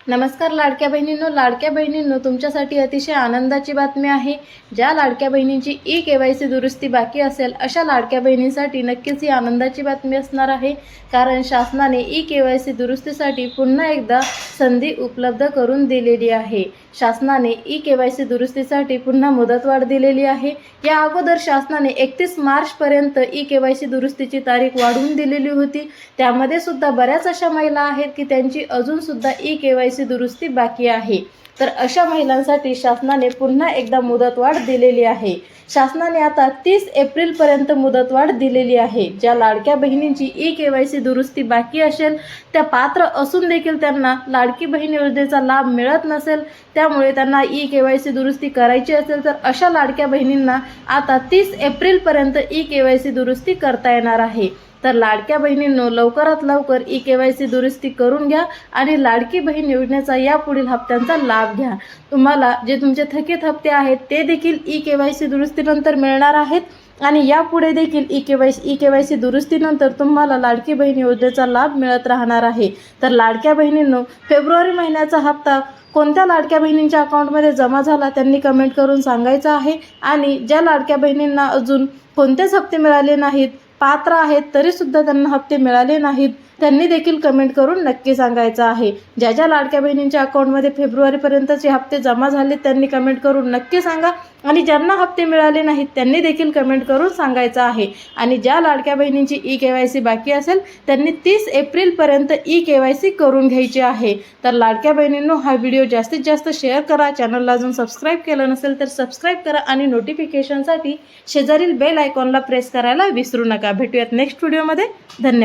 नमस्कार लाडक्या बहिणींनो, तुमच्यासाठी अतिशय आनंदाची बातमी आहे। ज्या लाडक्या बहिणींची ई-केवायसी दुरुस्ती बाकी असेल अशा लाडक्या बहिणींसाठी नक्कीच ही आनंदाची बातमी असणार आहे, कारण शासनाने ई-केवायसी दुरुस्तीसाठी पुन्हा एकदा संधी उपलब्ध करून दिलेली आहे। शासनाने ई-केवायसी दुरुस्तीसाठी पुन्हा मुदतवाढ दिलेली आहे। या अगोदर शासनाने 31 मार्च पर्यंत ई-केवायसी दुरुस्तीची तारीख वाढवून दिलेली होती। त्यामध्ये सुद्धा बऱ्याच अशा महिला आहेत की त्यांची अजून सुद्धा ई-केवायसी दुरुस्ती बाकी आहे। तर अशा महिलांसाठी शासनाने पुन्हा एकदा मुदतवाढ दिलेली आहे। शासनाने आता 30 एप्रिल पर्यंत मुदतवाढ दिलेली आहे। ज्या लाडक्या बहिणींची ई-केवायसी दुरुस्ती बाकी असेल, त्या पात्र असून देखील त्यांना लाडकी बहीण योजनेचा लाभ मिळत नसेल, त्यामुळे त्यांना ई-केवायसी दुरुस्ती करायची असेल तर अशा लाडक्या बहिणींना आता 30 एप्रिल पर्यंत ई-केवायसी दुरुस्ती करता येणार आहे। तर लाडक्या बहिणींनो, लवकरात लवकर ई-केवायसी दुरुस्ती करून घ्या आणि लाडकी बहीण योजनेचा यापुढील हप्त्यांचा लाभ घ्या। तुम्हाला जे तुमचे थकीत हप्ते आहेत ते देखील ई-केवायसी दुरुस्तीनंतर मिळणार आहेत आणि यापुढे देखील ई-केवायसी दुरुस्तीनंतर तुम्हाला लाडकी बहीण योजनेचा लाभ मिळत राहणार आहे। तर लाडक्या बहिणींनो, फेब्रुवारी महिन्याचा हप्ता कोणत्या लाडक्या बहिणींच्या अकाउंटमध्ये जमा झाला त्यांनी कमेंट करून सांगायचं आहे। आणि ज्या लाडक्या बहिणींना अजून कोणतेच हप्ते मिळाले नाहीत, पात्र आहेत तरी सुद्धा त्यांना हप्ते मिळाले नाहीत, त्यांनी देखील कमेंट करून नक्की सांगायचं आहे। ज्या लाडक्या बहिणींच्या अकाउंटमध्ये फेब्रुवारीपर्यंतचे हप्ते जमा झाले त्यांनी कमेंट करून नक्की सांगा, आणि ज्यांना हप्ते मिळाले नाहीत त्यांनी देखील कमेंट करून सांगायचं आहे। आणि ज्या लाडक्या बहिणींची ई-केवायसी बाकी असेल त्यांनी 30 एप्रिलपर्यंत ई-केवायसी करून घ्यायची आहे। तर लाडक्या बहिणींनो, हा व्हिडिओ जास्तीत जास्त शेअर करा, चॅनलला अजून सबस्क्राईब केलं नसेल तर सबस्क्राईब करा आणि नोटिफिकेशनसाठी शेजारील बेल आयकॉनला प्रेस करायला विसरू नका। भेटूयात नेक्स्ट व्हिडिओमध्ये। धन्यवाद।